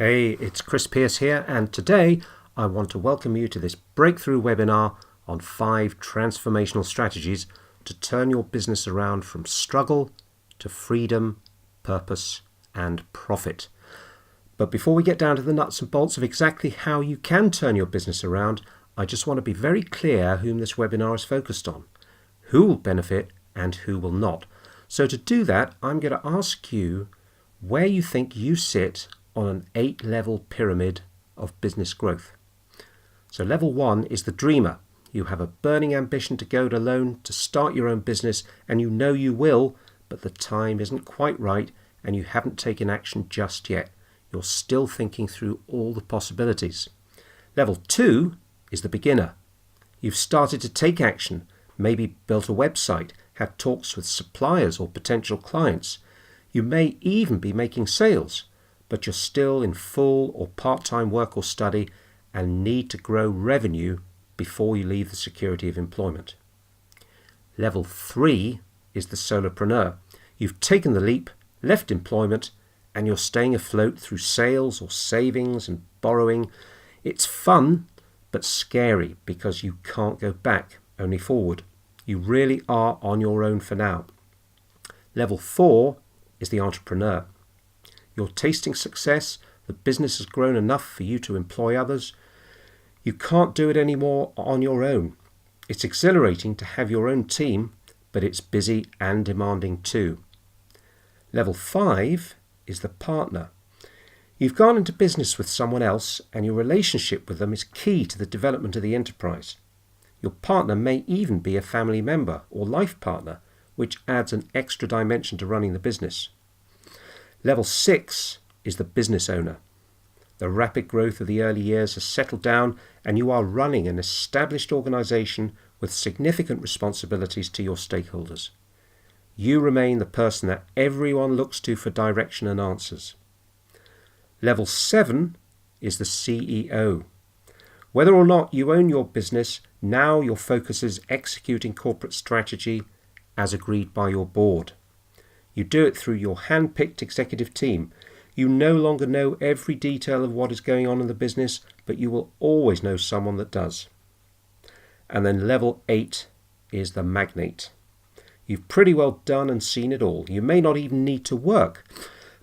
Hey, it's Chris Pierce here, and today I want to welcome you to this breakthrough webinar on 5 transformational strategies to turn your business around from struggle to freedom, purpose, and profit. But before we get down to the nuts and bolts of exactly how you can turn your business around, I just want to be very clear whom this webinar is focused on, who will benefit and who will not. So to do that, I'm going to ask you where you think you sit on an 8-level pyramid of business growth. So level 1 is the dreamer. You have a burning ambition to go it alone, to start your own business, and you know you will, but the time isn't quite right and you haven't taken action just yet. You're still thinking through all the possibilities. Level 2 is the beginner. You've started to take action, maybe built a website, had talks with suppliers or potential clients. You may even be making sales, but you're still in full or part-time work or study and need to grow revenue before you leave the security of employment. Level 3 is the solopreneur. You've taken the leap, left employment, and you're staying afloat through sales or savings and borrowing. It's fun, but scary because you can't go back, only forward. You really are on your own for now. Level 4 is the entrepreneur. You're tasting success, the business has grown enough for you to employ others. You can't do it anymore on your own. It's exhilarating to have your own team, but it's busy and demanding too. Level 5 is the partner. You've gone into business with someone else and your relationship with them is key to the development of the enterprise. Your partner may even be a family member or life partner, which adds an extra dimension to running the business. Level 6 is the business owner. The rapid growth of the early years has settled down and you are running an established organization with significant responsibilities to your stakeholders. You remain the person that everyone looks to for direction and answers. Level 7 is the CEO. Whether or not you own your business, now your focus is executing corporate strategy as agreed by your board. You do it through your hand-picked executive team. You no longer know every detail of what is going on in the business, but you will always know someone that does. And then level 8 is the magnate. You've pretty well done and seen it all. You may not even need to work,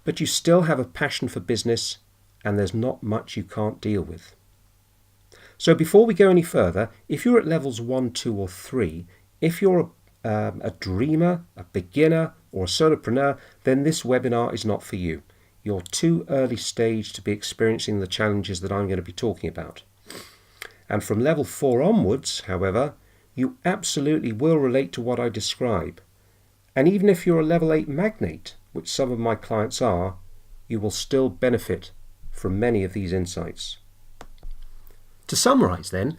but you still have a passion for business and there's not much you can't deal with. So before we go any further, if you're at levels 1, 2 or 3, if you're a dreamer, a beginner or a solopreneur, then this webinar is not for you. You're too early stage to be experiencing the challenges that I'm going to be talking about. And from level 4 onwards, however, you absolutely will relate to what I describe. And even if you're a level 8 magnate, which some of my clients are, you will still benefit from many of these insights. To summarize then,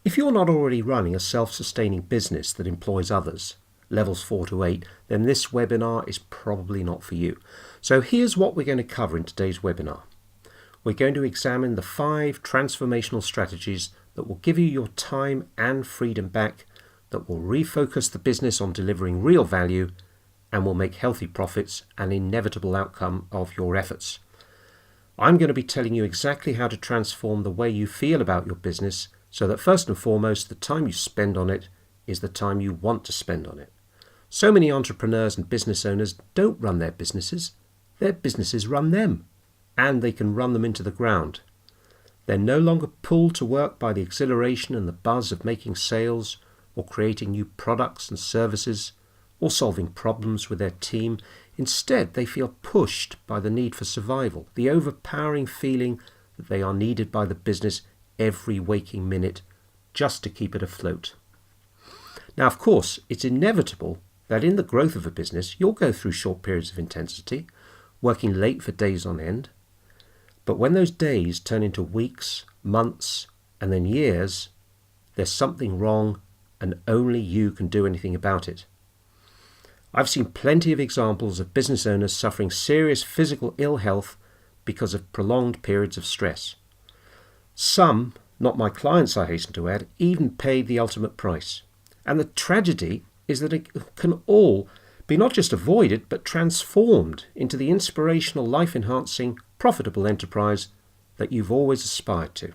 if you're not already running a self-sustaining business that employs others, levels 4 to 8, then this webinar is probably not for you. So here's what we're going to cover in today's webinar. We're going to examine the 5 transformational strategies that will give you your time and freedom back, that will refocus the business on delivering real value, and will make healthy profits an inevitable outcome of your efforts. I'm going to be telling you exactly how to transform the way you feel about your business so that first and foremost, the time you spend on it is the time you want to spend on it. So many entrepreneurs and business owners don't run their businesses run them, and they can run them into the ground. They're no longer pulled to work by the exhilaration and the buzz of making sales or creating new products and services or solving problems with their team. Instead, they feel pushed by the need for survival, the overpowering feeling that they are needed by the business every waking minute just to keep it afloat. Now, of course, it's inevitable that in the growth of a business, you'll go through short periods of intensity, working late for days on end. But when those days turn into weeks, months, and then years, there's something wrong and only you can do anything about it. I've seen plenty of examples of business owners suffering serious physical ill health because of prolonged periods of stress. Some, not my clients I hasten to add, even paid the ultimate price. And the tragedy is that it can all be not just avoided, but transformed into the inspirational, life-enhancing, profitable enterprise that you've always aspired to.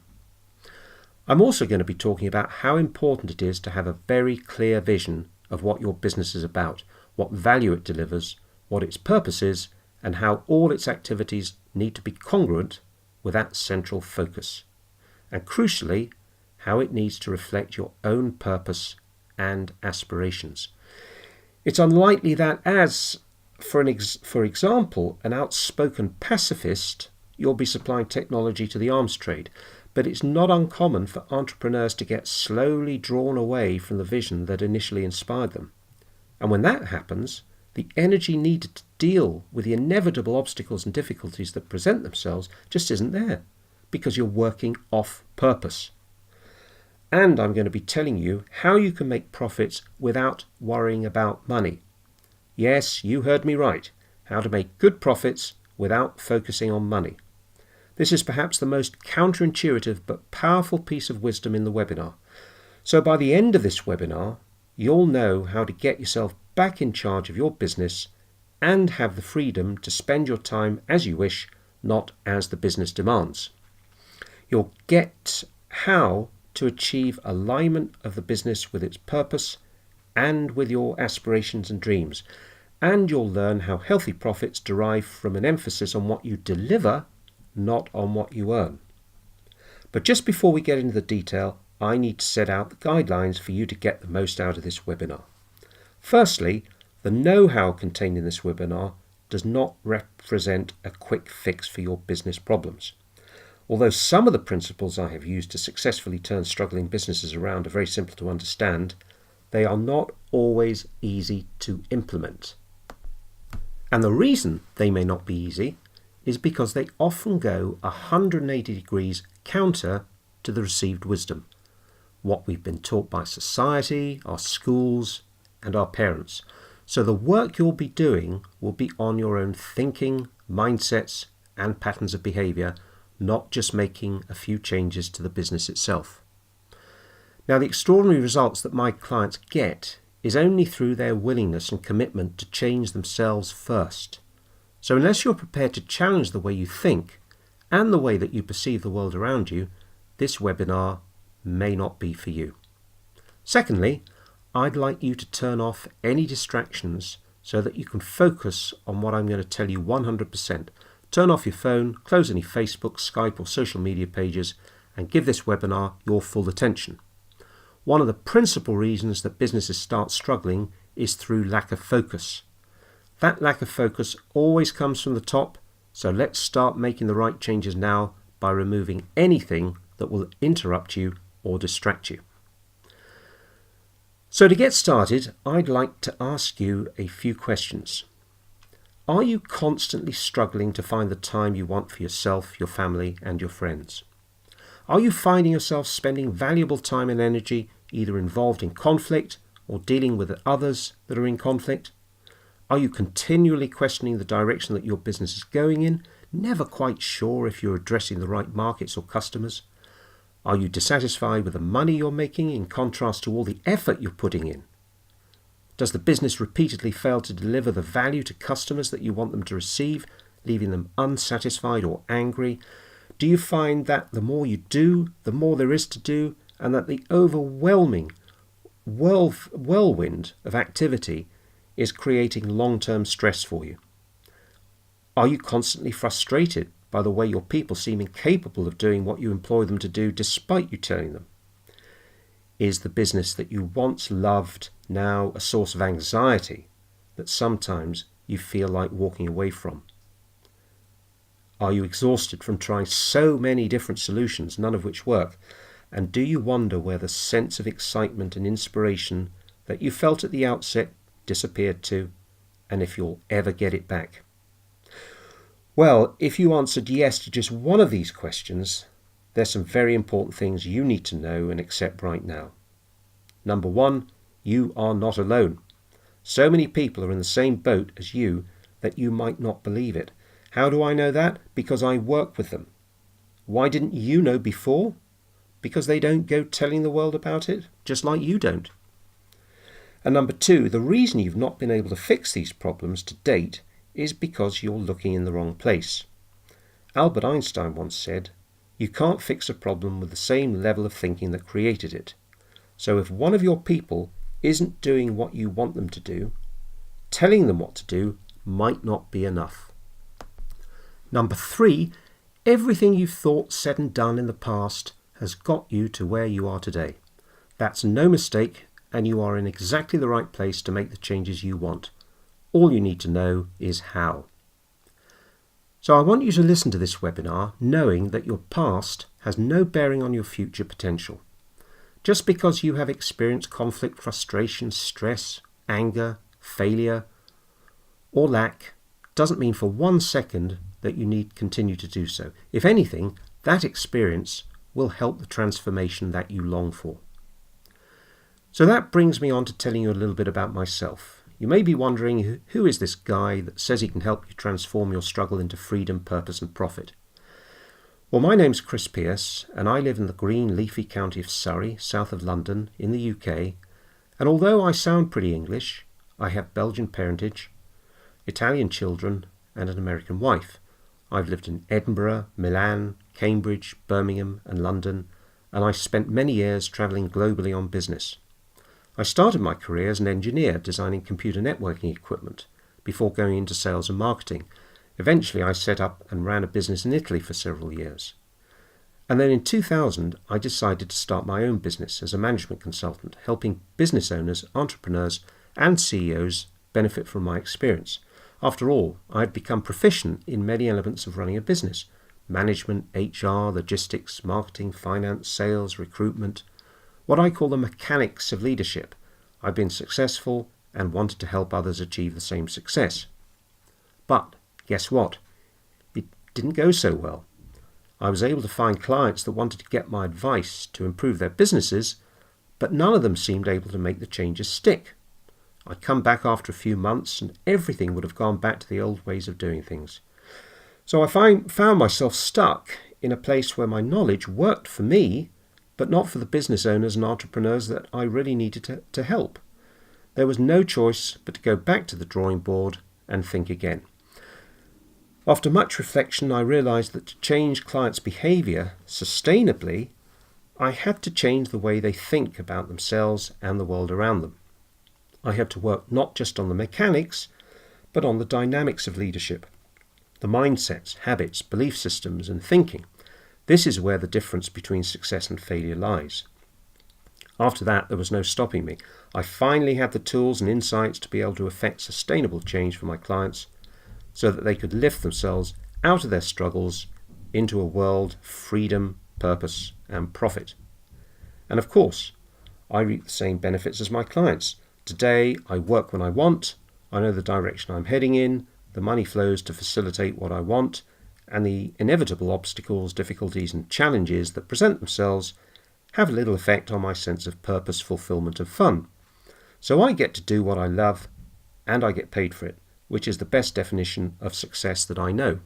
I'm also going to be talking about how important it is to have a very clear vision of what your business is about, what value it delivers, what its purpose is, and how all its activities need to be congruent with that central focus. And crucially, how it needs to reflect your own purpose and aspirations. It's unlikely that as, for example, an outspoken pacifist, you'll be supplying technology to the arms trade, but it's not uncommon for entrepreneurs to get slowly drawn away from the vision that initially inspired them. And when that happens, the energy needed to deal with the inevitable obstacles and difficulties that present themselves just isn't there, because you're working off purpose. And I'm going to be telling you how you can make profits without worrying about money. Yes, you heard me right. How to make good profits without focusing on money. This is perhaps the most counterintuitive but powerful piece of wisdom in the webinar. So by the end of this webinar, you'll know how to get yourself back in charge of your business and have the freedom to spend your time as you wish, not as the business demands. You'll get how to achieve alignment of the business with its purpose and with your aspirations and dreams. And you'll learn how healthy profits derive from an emphasis on what you deliver, not on what you earn. But just before we get into the detail, I need to set out the guidelines for you to get the most out of this webinar. Firstly, the know-how contained in this webinar does not represent a quick fix for your business problems. Although some of the principles I have used to successfully turn struggling businesses around are very simple to understand, they are not always easy to implement. And the reason they may not be easy is because they often go 180 degrees counter to the received wisdom, what we've been taught by society, our schools, and our parents. So the work you'll be doing will be on your own thinking, mindsets, and patterns of behavior, not just making a few changes to the business itself. Now, the extraordinary results that my clients get is only through their willingness and commitment to change themselves first. So unless you're prepared to challenge the way you think and the way that you perceive the world around you, this webinar may not be for you. Secondly, I'd like you to turn off any distractions so that you can focus on what I'm going to tell you 100%. Turn off your phone, close any Facebook, Skype or social media pages, and give this webinar your full attention. One of the principal reasons that businesses start struggling is through lack of focus. That lack of focus always comes from the top, so let's start making the right changes now by removing anything that will interrupt you or distract you. So to get started, I'd like to ask you a few questions. Are you constantly struggling to find the time you want for yourself, your family, and your friends? Are you finding yourself spending valuable time and energy either involved in conflict or dealing with others that are in conflict? Are you continually questioning the direction that your business is going in, never quite sure if you're addressing the right markets or customers? Are you dissatisfied with the money you're making in contrast to all the effort you're putting in? Does the business repeatedly fail to deliver the value to customers that you want them to receive, leaving them unsatisfied or angry? Do you find that the more you do, the more there is to do, and that the overwhelming whirlwind of activity is creating long-term stress for you? Are you constantly frustrated by the way your people seem incapable of doing what you employ them to do despite you telling them? Is the business that you once loved now a source of anxiety that sometimes you feel like walking away from? Are you exhausted from trying so many different solutions, none of which work? And do you wonder where the sense of excitement and inspiration that you felt at the outset disappeared to, and if you'll ever get it back? Well, if you answered yes to just one of these questions, there's some very important things you need to know and accept right now. Number one, you are not alone. So many people are in the same boat as you that you might not believe it. How do I know that? Because I work with them. Why didn't you know before? Because they don't go telling the world about it, just like you don't. And number two, the reason you've not been able to fix these problems to date is because you're looking in the wrong place. Albert Einstein once said, "You can't fix a problem with the same level of thinking that created it." So if one of your people isn't doing what you want them to do, telling them what to do might not be enough. Number three, everything you've thought, said and done in the past has got you to where you are today. That's no mistake, and you are in exactly the right place to make the changes you want. All you need to know is how. So I want you to listen to this webinar knowing that your past has no bearing on your future potential. Just because you have experienced conflict, frustration, stress, anger, failure, or lack doesn't mean for 1 second that you need to continue to do so. If anything, that experience will help the transformation that you long for. So that brings me on to telling you a little bit about myself. You may be wondering, who is this guy that says he can help you transform your struggle into freedom, purpose and profit? Well, my name's Chris Pierce, and I live in the green, leafy county of Surrey, south of London, in the UK. And although I sound pretty English, I have Belgian parentage, Italian children, and an American wife. I've lived in Edinburgh, Milan, Cambridge, Birmingham, and London, and I spent many years travelling globally on business. I started my career as an engineer designing computer networking equipment before going into sales and marketing. Eventually, I set up and ran a business in Italy for several years. And then in 2000, I decided to start my own business as a management consultant, helping business owners, entrepreneurs, and CEOs benefit from my experience. After all, I had become proficient in many elements of running a business: management, HR, logistics, marketing, finance, sales, recruitment, what I call the mechanics of leadership. I've been successful and wanted to help others achieve the same success. But guess what? It didn't go so well. I was able to find clients that wanted to get my advice to improve their businesses, but none of them seemed able to make the changes stick. I'd come back after a few months and everything would have gone back to the old ways of doing things. So I found myself stuck in a place where my knowledge worked for me, but not for the business owners and entrepreneurs that I really needed to help. There was no choice but to go back to the drawing board and think again. After much reflection, I realized that to change clients' behavior sustainably, I had to change the way they think about themselves and the world around them. I had to work not just on the mechanics, but on the dynamics of leadership, the mindsets, habits, belief systems, and thinking. This is where the difference between success and failure lies. After that, there was no stopping me. I finally had the tools and insights to be able to effect sustainable change for my clients so that they could lift themselves out of their struggles into a world of freedom, purpose, and profit. And of course, I reap the same benefits as my clients. Today, I work when I want, I know the direction I'm heading in, the money flows to facilitate what I want, and the inevitable obstacles, difficulties, and challenges that present themselves have little effect on my sense of purpose, fulfillment, and fun. So I get to do what I love, and I get paid for it, which is the best definition of success that I know.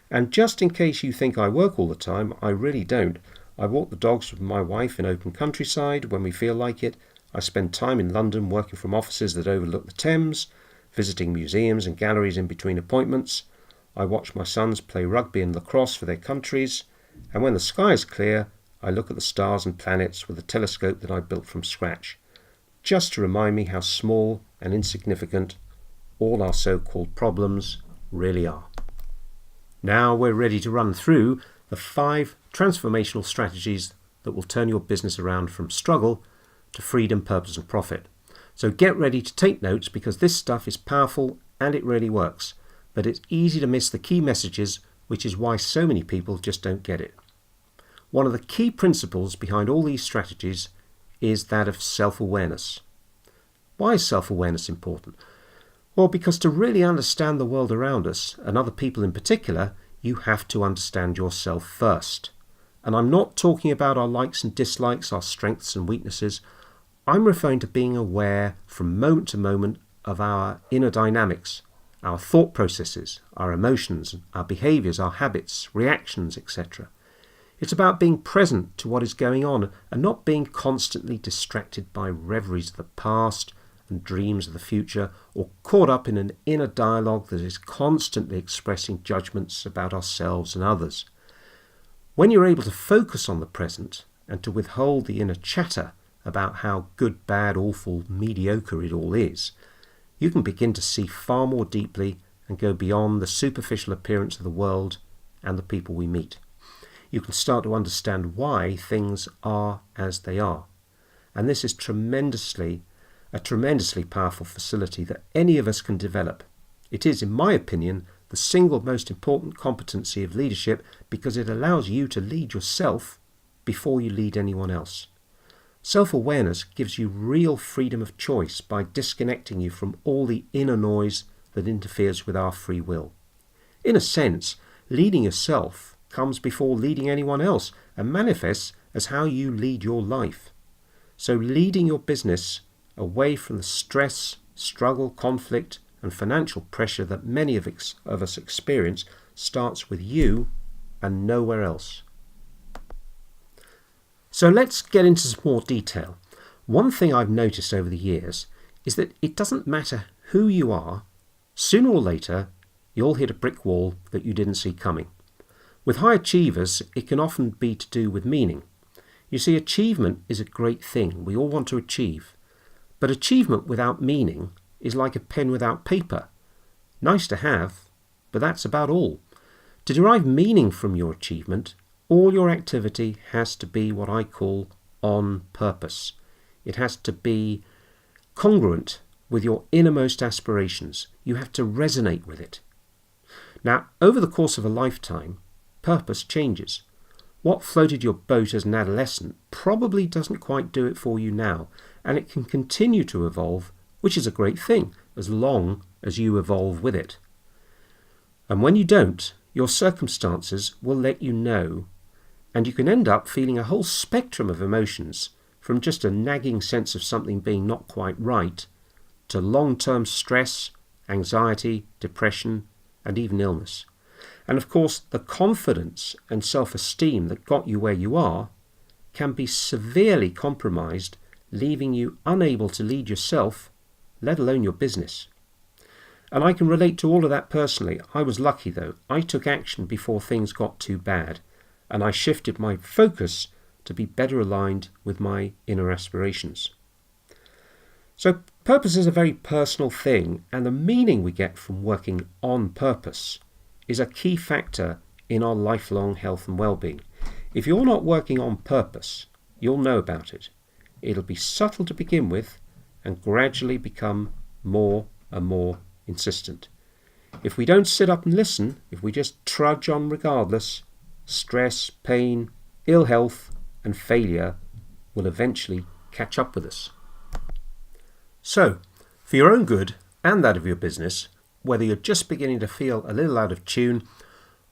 And just in case you think I work all the time, I really don't. I walk the dogs with my wife in open countryside when we feel like it. I spend time in London working from offices that overlook the Thames, visiting museums and galleries in between appointments. I watch my sons play rugby and lacrosse for their countries. And when the sky is clear, I look at the stars and planets with a telescope that I built from scratch, just to remind me how small and insignificant all our so-called problems really are. Now we're ready to run through the 5 transformational strategies that will turn your business around from struggle to freedom, purpose and profit. So get ready to take notes because this stuff is powerful and it really works, but it's easy to miss the key messages, which is why so many people just don't get it. One of the key principles behind all these strategies is that of self-awareness. Why is self-awareness important? Well, because to really understand the world around us, and other people in particular, you have to understand yourself first. And I'm not talking about our likes and dislikes, our strengths and weaknesses. I'm referring to being aware from moment to moment of our inner dynamics, our thought processes, our emotions, our behaviors, our habits, reactions, etc. It's about being present to what is going on and not being constantly distracted by reveries of the past and dreams of the future, or caught up in an inner dialogue that is constantly expressing judgments about ourselves and others. When you're able to focus on the present and to withhold the inner chatter about how good, bad, awful, mediocre it all is, you can begin to see far more deeply and go beyond the superficial appearance of the world and the people we meet. You can start to understand why things are as they are. And this is a tremendously powerful facility that any of us can develop. It is, in my opinion, the single most important competency of leadership because it allows you to lead yourself before you lead anyone else. Self-awareness gives you real freedom of choice by disconnecting you from all the inner noise that interferes with our free will. In a sense, leading yourself comes before leading anyone else and manifests as how you lead your life. So leading your business away from the stress, struggle, conflict and financial pressure that many of us experience starts with you and nowhere else. So let's get into some more detail. One thing I've noticed over the years is that it doesn't matter who you are, sooner or later you'll hit a brick wall that you didn't see coming. With high achievers, it can often be to do with meaning. You see, achievement is a great thing. We all want to achieve. But achievement without meaning is like a pen without paper. Nice to have, but that's about all. To derive meaning from your achievement, all your activity has to be what I call on purpose. It has to be congruent with your innermost aspirations. You have to resonate with it. Now, over the course of a lifetime, purpose changes. What floated your boat as an adolescent probably doesn't quite do it for you now, and it can continue to evolve, which is a great thing, as long as you evolve with it. And when you don't, your circumstances will let you know, and you can end up feeling a whole spectrum of emotions, from just a nagging sense of something being not quite right, to long-term stress, anxiety, depression, and even illness. And of course, the confidence and self-esteem that got you where you are can be severely compromised, leaving you unable to lead yourself, let alone your business. And I can relate to all of that personally. I was lucky though. I took action before things got too bad, and I shifted my focus to be better aligned with my inner aspirations. So purpose is a very personal thing, and the meaning we get from working on purpose is a key factor in our lifelong health and well-being. If you're not working on purpose, you'll know about it. It'll be subtle to begin with and gradually become more and more insistent. If we don't sit up and listen, if we just trudge on regardless, stress, pain, ill health and failure will eventually catch up with us. So, for your own good and that of your business, whether you're just beginning to feel a little out of tune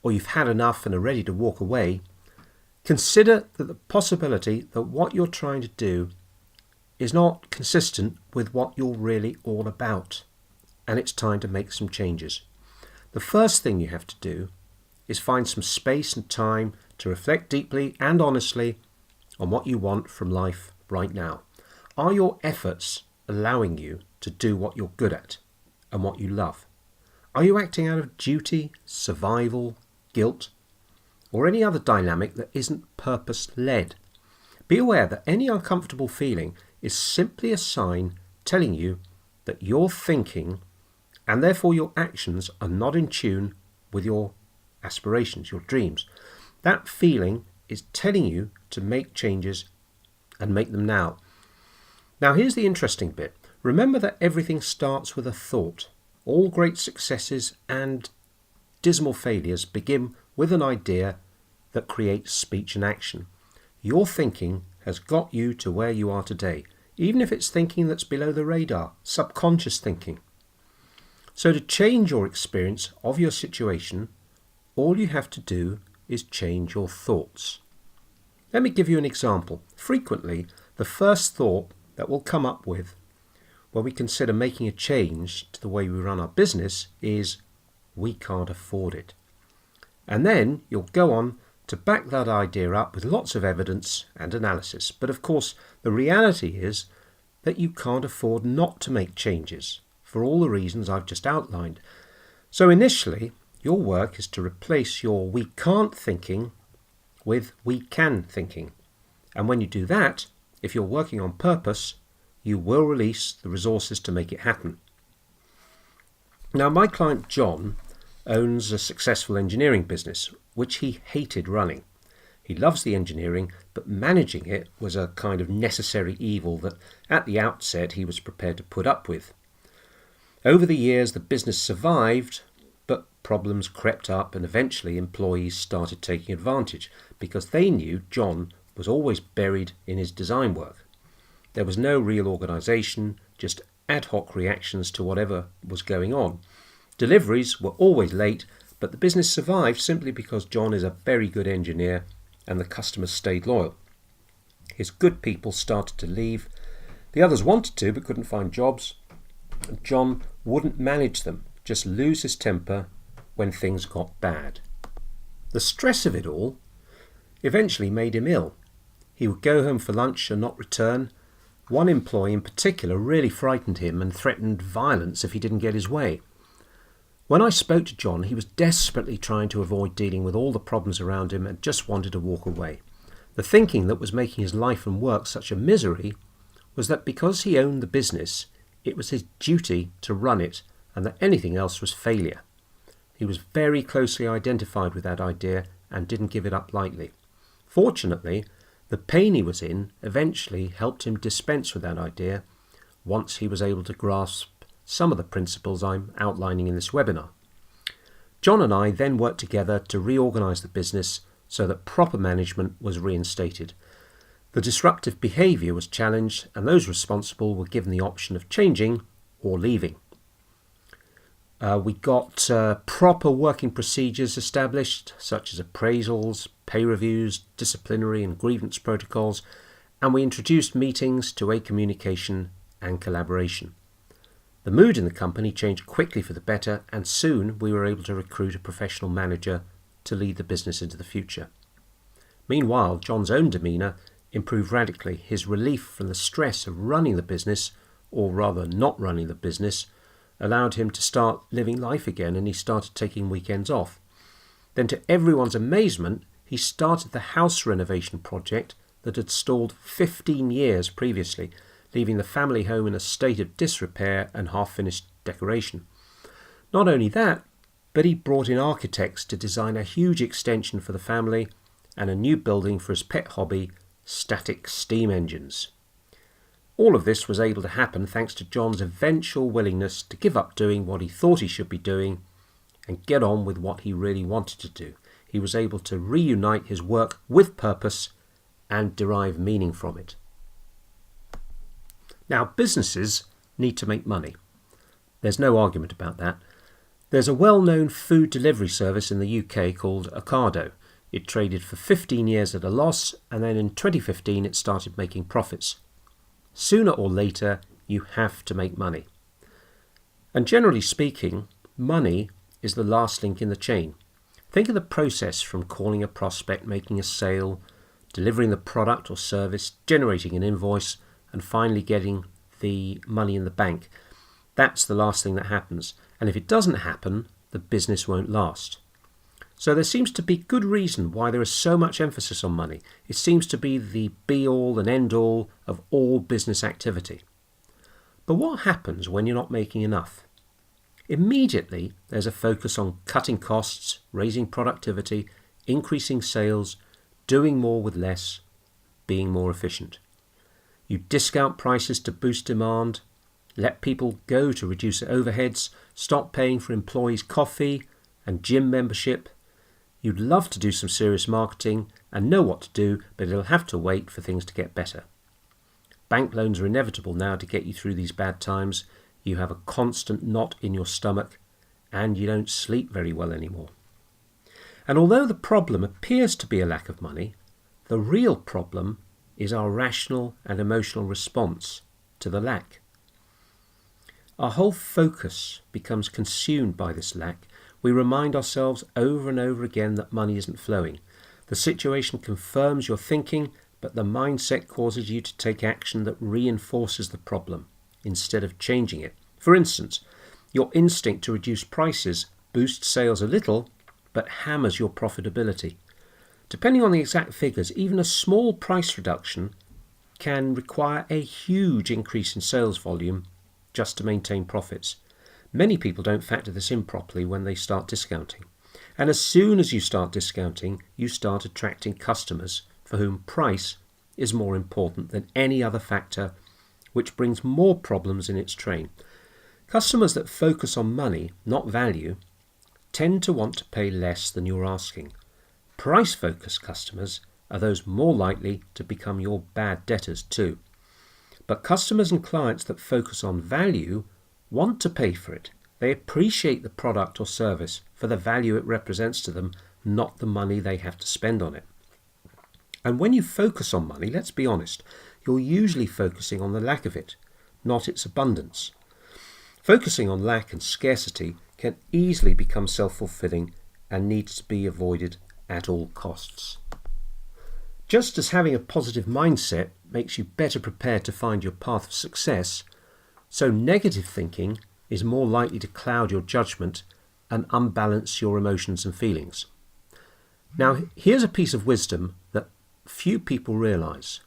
or you've had enough and are ready to walk away, consider that the possibility that what you're trying to do is not consistent with what you're really all about, and it's time to make some changes. The first thing you have to do is find some space and time to reflect deeply and honestly on what you want from life right now. Are your efforts allowing you to do what you're good at and what you love? Are you acting out of duty, survival, guilt, or any other dynamic that isn't purpose-led? Be aware that any uncomfortable feeling is simply a sign telling you that your thinking and therefore your actions are not in tune with your aspirations, your dreams. That feeling is telling you to make changes and make them now. Now here's the interesting bit. Remember that everything starts with a thought. All great successes and dismal failures begin with an idea that creates speech and action. Your thinking has got you to where you are today, even if it's thinking that's below the radar, subconscious thinking. So to change your experience of your situation, all you have to do is change your thoughts. Let me give you an example. Frequently, the first thought that we'll come up with when we consider making a change to the way we run our business is, we can't afford it. And then you'll go on to back that idea up with lots of evidence and analysis. But of course, the reality is that you can't afford not to make changes for all the reasons I've just outlined. So initially, your work is to replace your we can't thinking with we can thinking. And when you do that, if you're working on purpose, you will release the resources to make it happen. Now, my client John owns a successful engineering business, which he hated running. He loves the engineering, but managing it was a kind of necessary evil that at the outset he was prepared to put up with. Over the years, the business survived, but problems crept up and eventually employees started taking advantage because they knew John was always buried in his design work. There was no real organisation, just ad hoc reactions to whatever was going on. Deliveries were always late, but the business survived simply because John is a very good engineer and the customers stayed loyal. His good people started to leave. The others wanted to but couldn't find jobs. And John wouldn't manage them, just lose his temper when things got bad. The stress of it all eventually made him ill. He would go home for lunch and not return. One employee in particular really frightened him and threatened violence if he didn't get his way. When I spoke to John, he was desperately trying to avoid dealing with all the problems around him and just wanted to walk away. The thinking that was making his life and work such a misery was that because he owned the business, it was his duty to run it and that anything else was failure. He was very closely identified with that idea and didn't give it up lightly. Fortunately, the pain he was in eventually helped him dispense with that idea once he was able to grasp some of the principles I'm outlining in this webinar. John and I then worked together to reorganise the business so that proper management was reinstated. The disruptive behaviour was challenged and those responsible were given the option of changing or leaving. We got proper working procedures established, such as appraisals, pay reviews, disciplinary and grievance protocols, and we introduced meetings, two-way communication and collaboration. The mood in the company changed quickly for the better, and soon we were able to recruit a professional manager to lead the business into the future. Meanwhile, John's own demeanour improved radically. His relief from the stress of running the business, or rather not running the business, allowed him to start living life again, and he started taking weekends off. Then, to everyone's amazement, he started the house renovation project that had stalled 15 years previously, leaving the family home in a state of disrepair and half-finished decoration. Not only that, but he brought in architects to design a huge extension for the family and a new building for his pet hobby, static steam engines. All of this was able to happen thanks to John's eventual willingness to give up doing what he thought he should be doing and get on with what he really wanted to do. He was able to reunite his work with purpose and derive meaning from it. Now, businesses need to make money. There's no argument about that. There's a well-known food delivery service in the UK called Ocado. It traded for 15 years at a loss, and then in 2015 it started making profits. Sooner or later, you have to make money. And generally speaking, money is the last link in the chain. Think of the process from calling a prospect, making a sale, delivering the product or service, generating an invoice, and finally getting the money in the bank. That's the last thing that happens. And if it doesn't happen, the business won't last. So there seems to be good reason why there is so much emphasis on money. It seems to be the be-all and end-all of all business activity. But what happens when you're not making enough? Immediately, there's a focus on cutting costs, raising productivity, increasing sales, doing more with less, being more efficient. You discount prices to boost demand, let people go to reduce overheads, stop paying for employees' coffee and gym membership. You'd love to do some serious marketing and know what to do, but it'll have to wait for things to get better. Bank loans are inevitable now to get you through these bad times. You have a constant knot in your stomach and you don't sleep very well anymore. And although the problem appears to be a lack of money, the real problem is our rational and emotional response to the lack. Our whole focus becomes consumed by this lack. We remind ourselves over and over again that money isn't flowing. The The situation confirms your thinking, but the mindset causes you to take action that reinforces the problem instead of changing it. For instance, your instinct to reduce prices boosts sales a little, but hammers your profitability. Depending on the exact figures, even a small price reduction can require a huge increase in sales volume just to maintain profits. Many people don't factor this in properly when they start discounting. And as soon as you start discounting, you start attracting customers for whom price is more important than any other factor, which brings more problems in its train. Customers that focus on money, not value, tend to want to pay less than you're asking. Price-focused customers are those more likely to become your bad debtors too. But customers and clients that focus on value want to pay for it. They appreciate the product or service for the value it represents to them, not the money they have to spend on it. And when you focus on money, let's be honest, you're usually focusing on the lack of it, not its abundance. Focusing on lack and scarcity can easily become self-fulfilling and needs to be avoided at all costs. Just as having a positive mindset makes you better prepared to find your path of success, so negative thinking is more likely to cloud your judgment and unbalance your emotions and feelings. Now, here's a piece of wisdom that few people realize.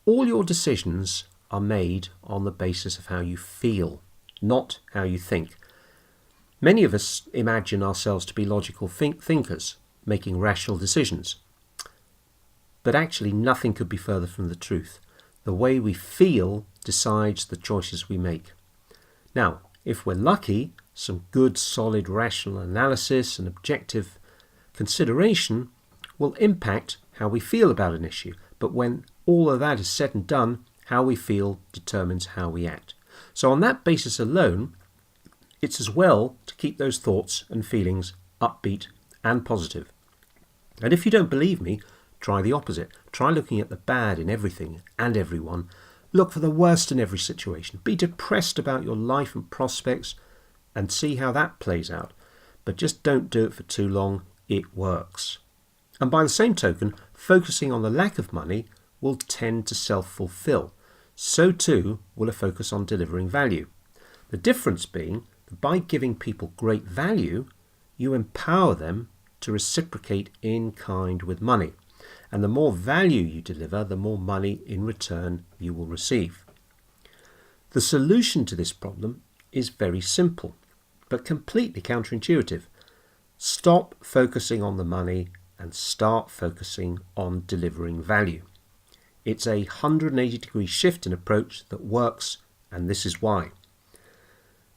All your decisions are made on the basis of how you feel, not how you think. Many of us imagine ourselves to be logical thinkers, making rational decisions. But actually, nothing could be further from the truth. The way we feel decides the choices we make. Now, if we're lucky, some good, solid, rational analysis and objective consideration will impact how we feel about an issue. But when all of that is said and done, how we feel determines how we act. So on that basis alone, it's as well to keep those thoughts and feelings upbeat and positive. And if you don't believe me, try the opposite. Try looking at the bad in everything and everyone. Look for the worst in every situation. Be depressed about your life and prospects and see how that plays out. But just don't do it for too long. It works. And by the same token, focusing on the lack of money will tend to self-fulfill. So too will a focus on delivering value. The difference being that by giving people great value, you empower them to reciprocate in kind with money. And the more value you deliver, the more money in return you will receive. The solution to this problem is very simple, but completely counterintuitive. Stop focusing on the money and start focusing on delivering value. It's a 180-degree shift in approach that works, and this is why.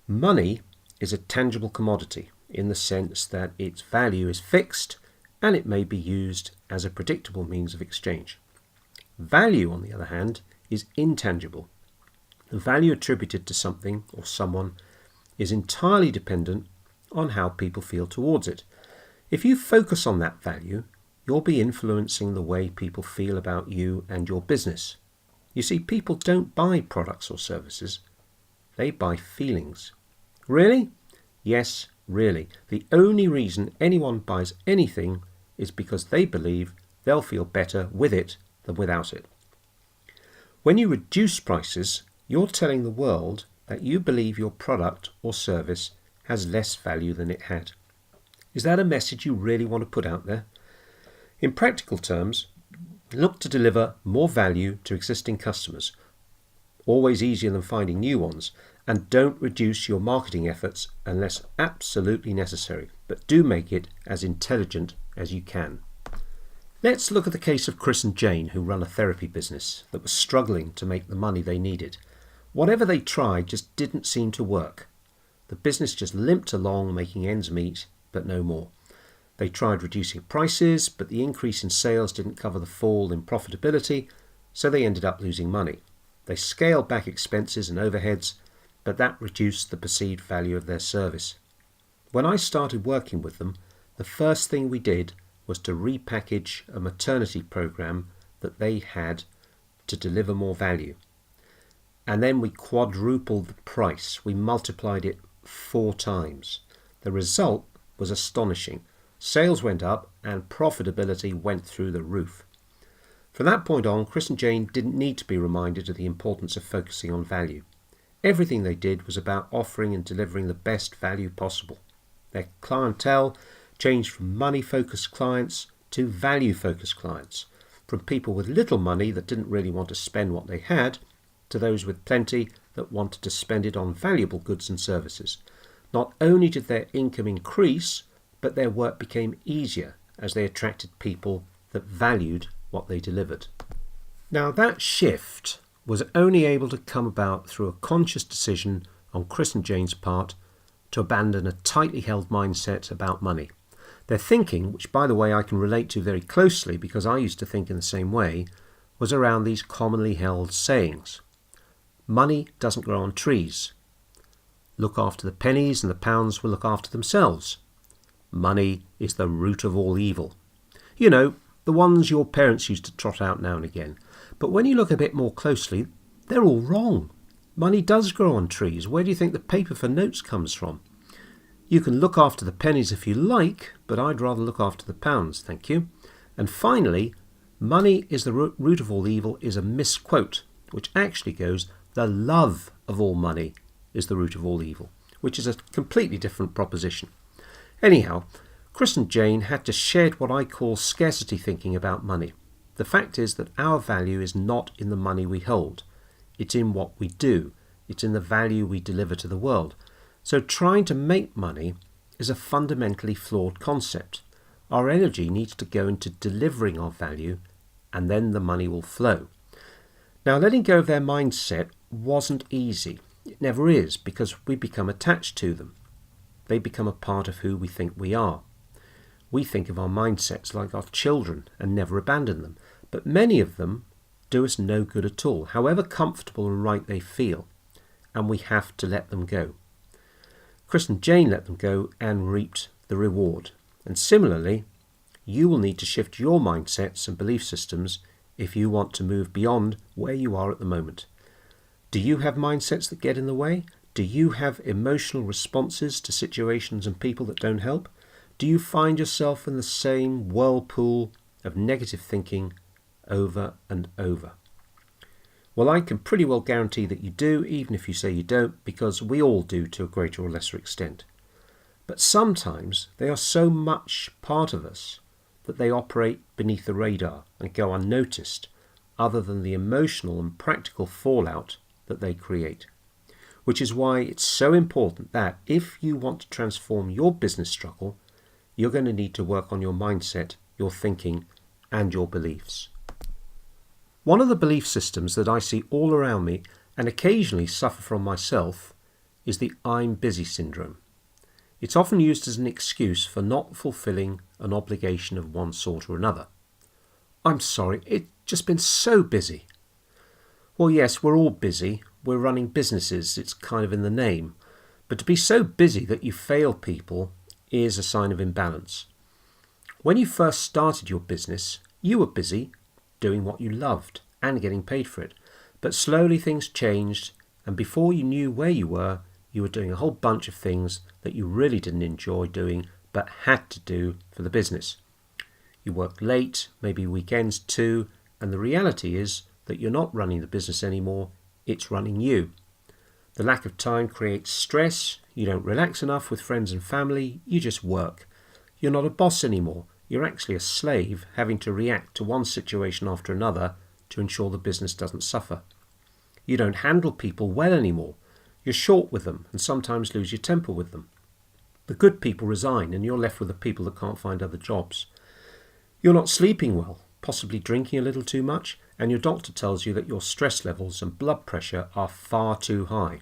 Money is a tangible commodity in the sense that its value is fixed and it may be used as a predictable means of exchange. Value, on the other hand, is intangible. The value attributed to something or someone is entirely dependent on how people feel towards it. If you focus on that value, you'll be influencing the way people feel about you and your business. You see, people don't buy products or services. They buy feelings. Really? Yes, really. The only reason anyone buys anything is because they believe they'll feel better with it than without it. When you reduce prices, you're telling the world that you believe your product or service has less value than it had. Is that a message you really want to put out there? In practical terms, look to deliver more value to existing customers, always easier than finding new ones, and don't reduce your marketing efforts unless absolutely necessary, but do make it as intelligent as you can. Let's look at the case of Chris and Jane, who run a therapy business that was struggling to make the money they needed. Whatever they tried just didn't seem to work. The business just limped along, making ends meet, but no more. They tried reducing prices, but the increase in sales didn't cover the fall in profitability, so they ended up losing money. They scaled back expenses and overheads, but that reduced the perceived value of their service. When I started working with them, the first thing we did was to repackage a maternity program that they had to deliver more value. And then we quadrupled the price. We multiplied it 4 times. The result was astonishing. sales went up, and profitability went through the roof. From that point on, Chris and Jane didn't need to be reminded of the importance of focusing on value. Everything they did was about offering and delivering the best value possible. Their clientele changed from money-focused clients to value-focused clients, from people with little money that didn't really want to spend what they had, to those with plenty that wanted to spend it on valuable goods and services. Not only did their income increase, but their work became easier as they attracted people that valued what they delivered. Now, that shift was only able to come about through a conscious decision on Chris and Jane's part to abandon a tightly held mindset about money. Their thinking, which by the way I can relate to very closely because I used to think in the same way, was around these commonly held sayings. Money doesn't grow on trees. Look after the pennies and the pounds will look after themselves. Money is the root of all evil. You know, the ones your parents used to trot out now and again. But when you look a bit more closely, they're all wrong. Money does grow on trees. Where do you think the paper for notes comes from? You can look after the pennies if you like, but I'd rather look after the pounds, thank you. And finally, money is the root of all evil is a misquote, which actually goes, the love of all money is the root of all evil, which is a completely different proposition. Anyhow, Chris and Jane had to shed what I call scarcity thinking about money. The fact is that our value is not in the money we hold. It's in what we do. It's in the value we deliver to the world. So trying to make money is a fundamentally flawed concept. Our energy needs to go into delivering our value, and then the money will flow. Now, letting go of their mindset wasn't easy. It never is, because we become attached to them. They become a part of who we think we are. We think of our mindsets like our children and never abandon them. But many of them do us no good at all, however comfortable and right they feel. And we have to let them go. Chris and Jane let them go and reaped the reward. And similarly, you will need to shift your mindsets and belief systems if you want to move beyond where you are at the moment. Do you have mindsets that get in the way? Do you have emotional responses to situations and people that don't help? Do you find yourself in the same whirlpool of negative thinking over and over? Well, I can pretty well guarantee that you do, even if you say you don't, because we all do to a greater or lesser extent. But sometimes they are so much part of us that they operate beneath the radar and go unnoticed, other than the emotional and practical fallout that they create. Which is why it's so important that if you want to transform your business struggle, you're going to need to work on your mindset, your thinking, and your beliefs. One of the belief systems that I see all around me and occasionally suffer from myself is the I'm busy syndrome. It's often used as an excuse for not fulfilling an obligation of one sort or another. I'm sorry, it's just been so busy. Well, yes, we're all busy. We're running businesses. It's kind of in the name. But to be so busy that you fail people is a sign of imbalance. When you first started your business, you were busy doing what you loved and getting paid for it. But slowly things changed, and before you knew where you were doing a whole bunch of things that you really didn't enjoy doing but had to do for the business. You worked late, maybe weekends too, and the reality is that you're not running the business anymore, it's running you. The lack of time creates stress, you don't relax enough with friends and family, you just work. You're not a boss anymore, you're actually a slave having to react to one situation after another to ensure the business doesn't suffer. You don't handle people well anymore, you're short with them and sometimes lose your temper with them. The good people resign and you're left with the people that can't find other jobs. You're not sleeping well, possibly drinking a little too much, and your doctor tells you that your stress levels and blood pressure are far too high.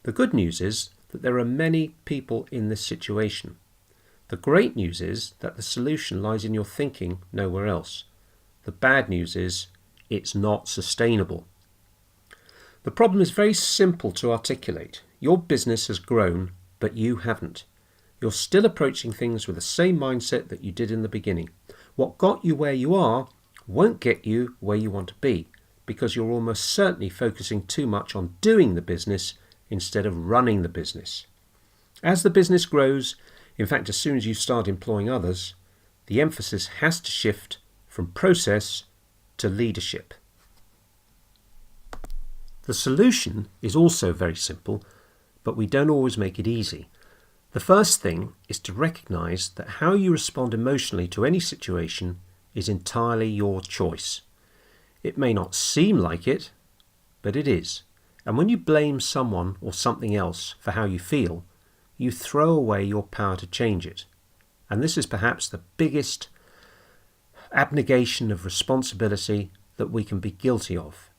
The good news is that there are many people in this situation. The great news is that the solution lies in your thinking, nowhere else. The bad news is it's not sustainable. The problem is very simple to articulate. Your business has grown, but you haven't. You're still approaching things with the same mindset that you did in the beginning. What got you where you are won't get you where you want to be, because you're almost certainly focusing too much on doing the business instead of running the business. As the business grows, In fact, as soon as you start employing others, the emphasis has to shift from process to leadership. The solution is also very simple, but we don't always make it easy. The first thing is to recognize that how you respond emotionally to any situation is entirely your choice. It may not seem like it, but it is. And when you blame someone or something else for how you feel, you throw away your power to change it. And this is perhaps the biggest abnegation of responsibility that we can be guilty of.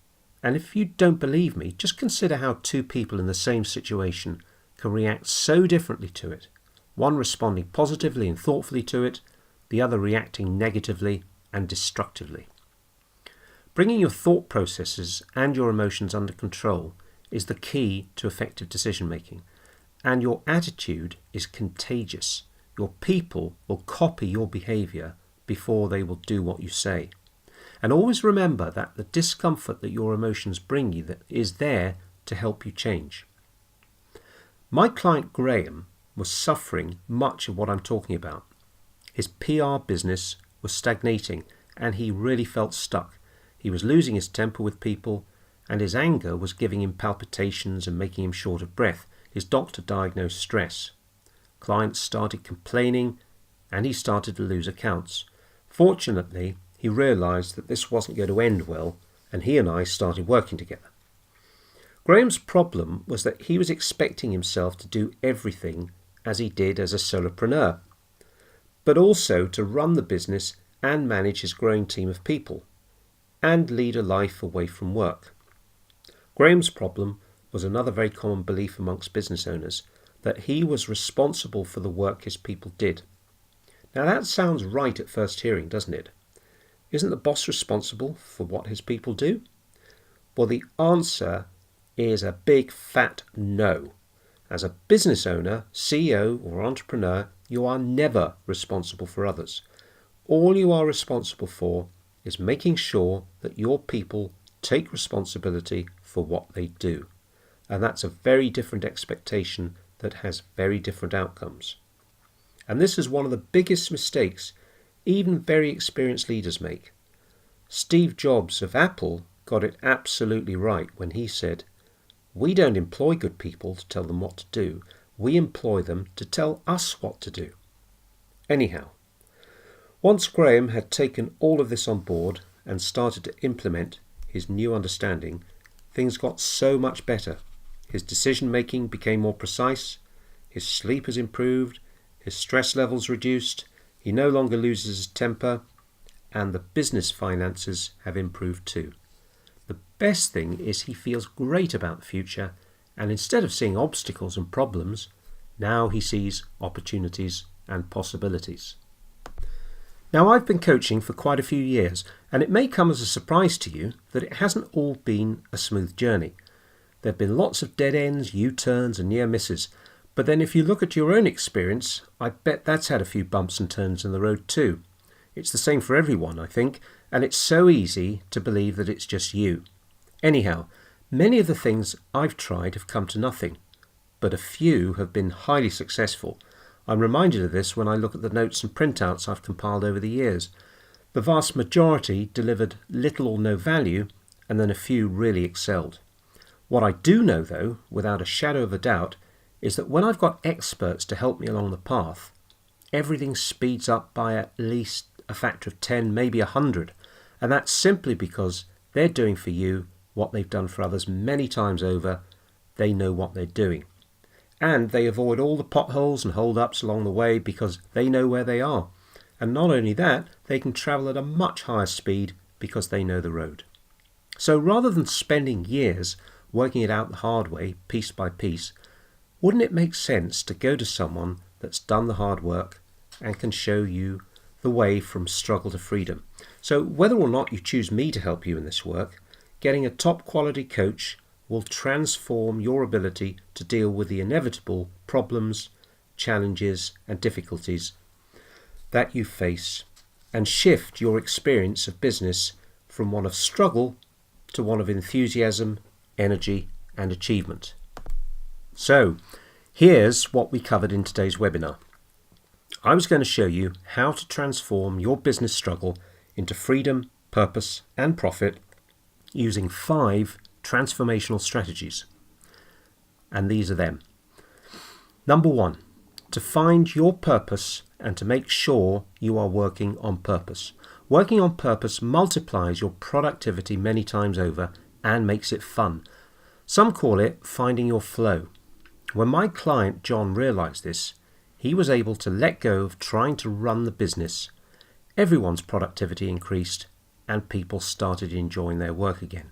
And if you don't believe me, just consider how two people in the same situation can react so differently to it. One responding positively and thoughtfully to it, the other reacting negatively and destructively. Bringing your thought processes and your emotions under control is the key to effective decision making. And your attitude is contagious. Your people will copy your behavior before they will do what you say. And always remember that the discomfort that your emotions bring you that is there to help you change. My client Graham was suffering much of what I'm talking about. His PR business was stagnating and he really felt stuck. He was losing his temper with people and his anger was giving him palpitations and making him short of breath. His doctor diagnosed stress. Clients started complaining and he started to lose accounts. Fortunately, he realised that this wasn't going to end well and he and I started working together. Graham's problem was that he was expecting himself to do everything as he did as a solopreneur, but also to run the business and manage his growing team of people and lead a life away from work. Graham's problem was another very common belief amongst business owners, that he was responsible for the work his people did. Now that sounds right at first hearing, doesn't it? Isn't the boss responsible for what his people do? Well, the answer is a big fat no. As a business owner, CEO or entrepreneur, you are never responsible for others. All you are responsible for is making sure that your people take responsibility for what they do. And that's a very different expectation that has very different outcomes. And this is one of the biggest mistakes even very experienced leaders make. Steve Jobs of Apple got it absolutely right when he said, "We don't employ good people to tell them what to do. We employ them to tell us what to do." Anyhow, once Graham had taken all of this on board and started to implement his new understanding, things got so much better. His decision-making became more precise, his sleep has improved, his stress levels reduced, he no longer loses his temper, and the business finances have improved too. The best thing is he feels great about the future, and instead of seeing obstacles and problems, now he sees opportunities and possibilities. Now, I've been coaching for quite a few years, and it may come as a surprise to you that it hasn't all been a smooth journey. There have been lots of dead ends, U-turns and near misses, but then if you look at your own experience, I bet that's had a few bumps and turns in the road too. It's the same for everyone, I think, and it's so easy to believe that it's just you. Anyhow, many of the things I've tried have come to nothing, but a few have been highly successful. I'm reminded of this when I look at the notes and printouts I've compiled over the years. The vast majority delivered little or no value, and then a few really excelled. What I do know, though, without a shadow of a doubt, is that when I've got experts to help me along the path, everything speeds up by at least a factor of 10, maybe 100, and that's simply because they're doing for you what they've done for others many times over. They know what they're doing. And they avoid all the potholes and hold-ups along the way because they know where they are. And not only that, they can travel at a much higher speed because they know the road. So rather than spending years working it out the hard way, piece by piece, wouldn't it make sense to go to someone that's done the hard work and can show you the way from struggle to freedom? So whether or not you choose me to help you in this work, getting a top quality coach will transform your ability to deal with the inevitable problems, challenges and difficulties that you face and shift your experience of business from one of struggle to one of enthusiasm, energy and achievement. So, here's what we covered in today's webinar. I was going to show you how to transform your business struggle into freedom, purpose, and profit using 5 transformational strategies. And these are them. Number 1, to find your purpose and to make sure you are working on purpose. Working on purpose multiplies your productivity many times over and makes it fun. Some call it finding your flow. When my client John realized this, he was able to let go of trying to run the business. Everyone's productivity increased and people started enjoying their work again.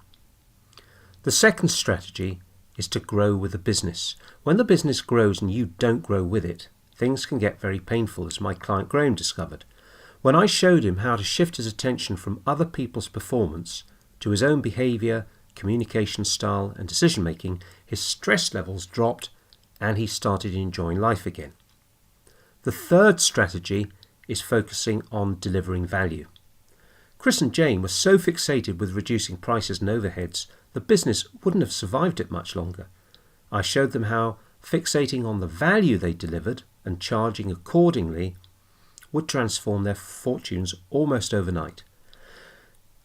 The second strategy is to grow with the business. When the business grows and you don't grow with it, things can get very painful, as my client Graham discovered. When I showed him how to shift his attention from other people's performance to his own behaviour, communication style and decision making, his stress levels dropped and he started enjoying life again. The third strategy is focusing on delivering value. Chris and Jane were so fixated with reducing prices and overheads, the business wouldn't have survived it much longer. I showed them how fixating on the value they delivered and charging accordingly would transform their fortunes almost overnight.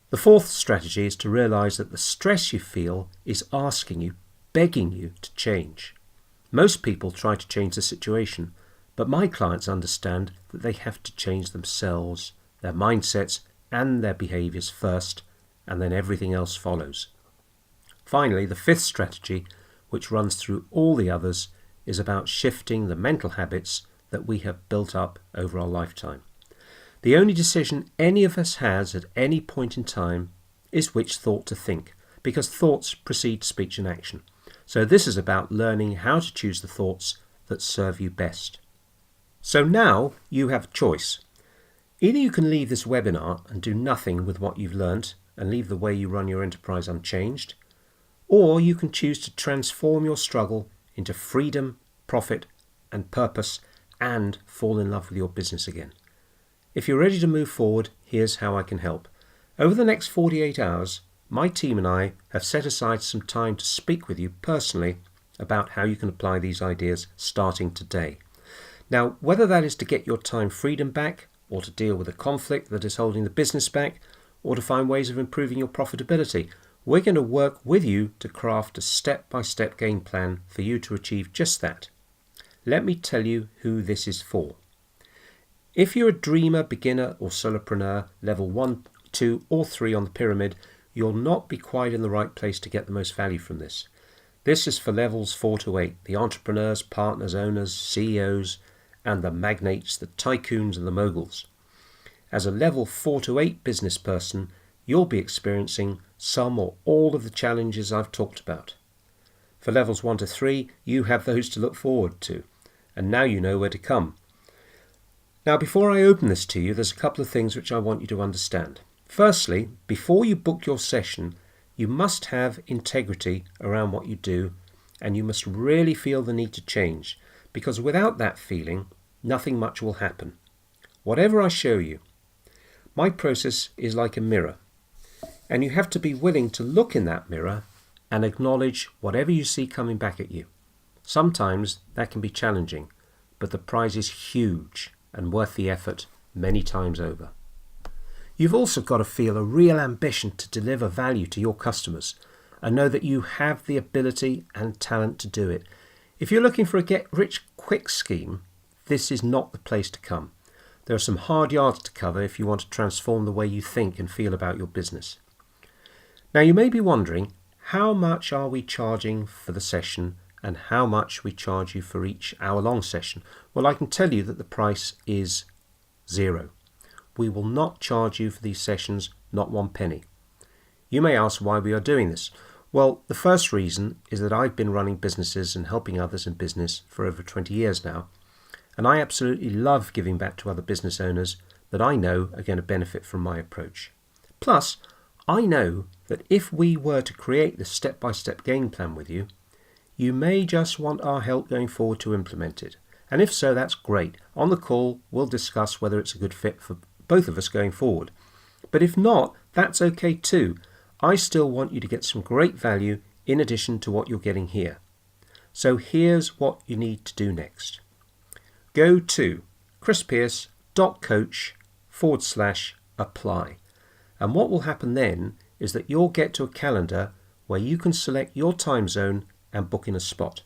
The fourth strategy is to realize that the stress you feel is asking you, begging you to change. Most people try to change the situation, but my clients understand that they have to change themselves, their mindsets and their behaviors first, and then everything else follows. Finally, the fifth strategy, which runs through all the others, is about shifting the mental habits that we have built up over our lifetime. The only decision any of us has at any point in time is which thought to think, because thoughts precede speech and action. So this is about learning how to choose the thoughts that serve you best. So now you have a choice. Either you can leave this webinar and do nothing with what you've learned and leave the way you run your enterprise unchanged, or you can choose to transform your struggle into freedom, profit, and purpose and fall in love with your business again. If you're ready to move forward, here's how I can help. Over the next 48 hours, my team and I have set aside some time to speak with you personally about how you can apply these ideas starting today. Now, whether that is to get your time freedom back, or to deal with a conflict that is holding the business back, or to find ways of improving your profitability, we're going to work with you to craft a step-by-step game plan for you to achieve just that. Let me tell you who this is for. If you're a dreamer, beginner or solopreneur, level 1, 2 or 3 on the pyramid, you'll not be quite in the right place to get the most value from this. This is for levels 4 to 8, the entrepreneurs, partners, owners, CEOs, and the magnates, the tycoons and the moguls. As a level 4 to 8 business person, you'll be experiencing some or all of the challenges I've talked about. For levels 1 to 3, you have those to look forward to, and now you know where to come. Now, before I open this to you, there's a couple of things which I want you to understand. Firstly, before you book your session, you must have integrity around what you do, and you must really feel the need to change, because without that feeling, nothing much will happen. Whatever I show you, my process is like a mirror, and you have to be willing to look in that mirror and acknowledge whatever you see coming back at you. Sometimes that can be challenging, but the prize is huge and worth the effort many times over. You've also got to feel a real ambition to deliver value to your customers and know that you have the ability and talent to do it. If you're looking for a get-rich-quick scheme, this is not the place to come. There are some hard yards to cover if you want to transform the way you think and feel about your business. Now, you may be wondering, how much are we charging for the session and how much we charge you for each hour-long session? Well, I can tell you that the price is 0. We will not charge you for these sessions, not 1 penny. You may ask why we are doing this. Well, the first reason is that I've been running businesses and helping others in business for over 20 years now, and I absolutely love giving back to other business owners that I know are going to benefit from my approach. Plus, I know that if we were to create this step-by-step game plan with you, you may just want our help going forward to implement it. And if so, that's great. On the call, we'll discuss whether it's a good fit for both of us going forward. But if not, that's okay too. I still want you to get some great value in addition to what you're getting here. So here's what you need to do next. Go to chrispearce.coach/apply. And what will happen then is that you'll get to a calendar where you can select your time zone and book in a spot.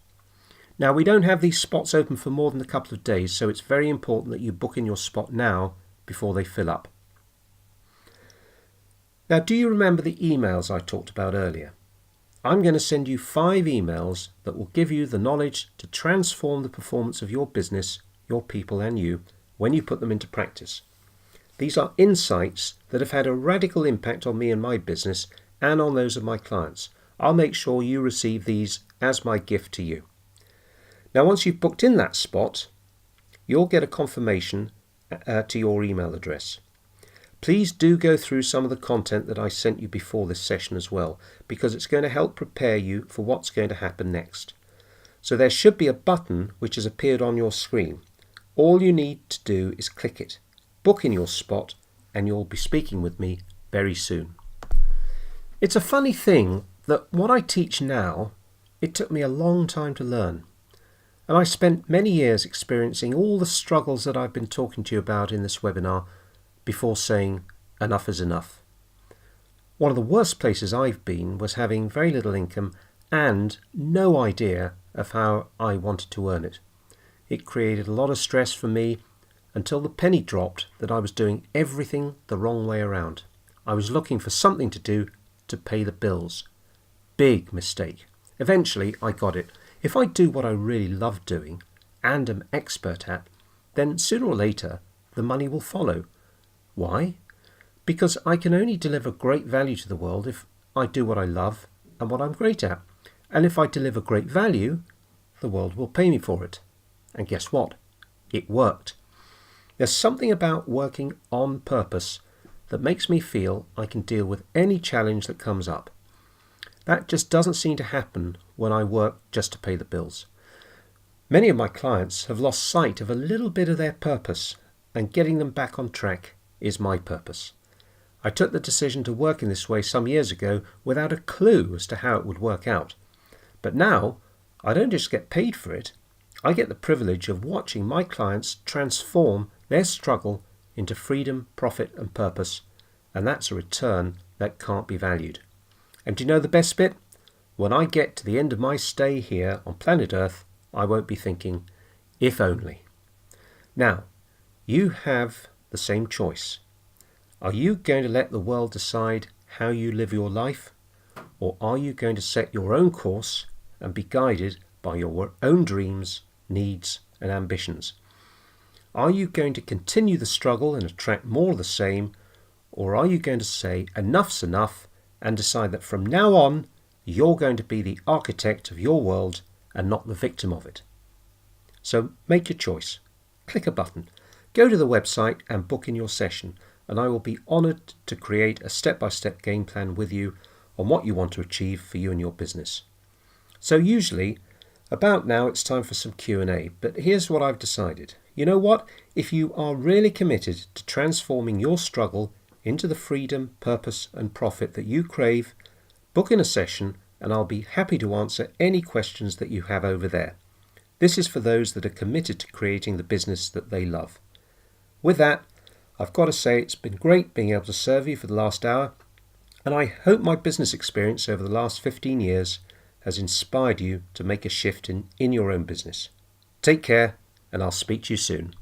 Now, we don't have these spots open for more than a couple of days, so it's very important that you book in your spot now before they fill up. Now, do you remember the emails I talked about earlier? I'm going to send you 5 emails that will give you the knowledge to transform the performance of your business, your people and you when you put them into practice. These are insights that have had a radical impact on me and my business and on those of my clients. I'll make sure you receive these as my gift to you. Now, once you've booked in that spot, you'll get a confirmation to your email address. Please do go through some of the content that I sent you before this session as well, because it's going to help prepare you for what's going to happen next. So there should be a button which has appeared on your screen. All you need to do is click it, book in your spot, and you'll be speaking with me very soon. It's a funny thing that what I teach now, it took me a long time to learn. And I spent many years experiencing all the struggles that I've been talking to you about in this webinar before saying enough is enough. One of the worst places I've been was having very little income and no idea of how I wanted to earn it. It created a lot of stress for me until the penny dropped that I was doing everything the wrong way around. I was looking for something to do to pay the bills. Big mistake. Eventually I got it. If I do what I really love doing and am expert at, then sooner or later the money will follow. Why? Because I can only deliver great value to the world if I do what I love and what I'm great at. And if I deliver great value, the world will pay me for it. And guess what? It worked. There's something about working on purpose that makes me feel I can deal with any challenge that comes up. That just doesn't seem to happen when I work just to pay the bills. Many of my clients have lost sight of a little bit of their purpose, and getting them back on track is my purpose. I took the decision to work in this way some years ago without a clue as to how it would work out. But now, I don't just get paid for it, I get the privilege of watching my clients transform their struggle into freedom, profit and purpose, and that's a return that can't be valued. And do you know the best bit? When I get to the end of my stay here on planet Earth, I won't be thinking, if only. Now, you have the same choice. Are you going to let the world decide how you live your life? Or are you going to set your own course and be guided by your own dreams, needs and ambitions? Are you going to continue the struggle and attract more of the same? Or are you going to say enough's enough and decide that from now on you're going to be the architect of your world and not the victim of it? So make your choice. Click a button. Go to the website and book in your session, and I will be honoured to create a step-by-step game plan with you on what you want to achieve for you and your business. So usually, about now it's time for some Q&A, but here's what I've decided. You know what? If you are really committed to transforming your struggle into the freedom, purpose and profit that you crave, book in a session and I'll be happy to answer any questions that you have over there. This is for those that are committed to creating the business that they love. With that, I've got to say it's been great being able to serve you for the last hour, and I hope my business experience over the last 15 years has inspired you to make a shift in your own business. Take care, and I'll speak to you soon.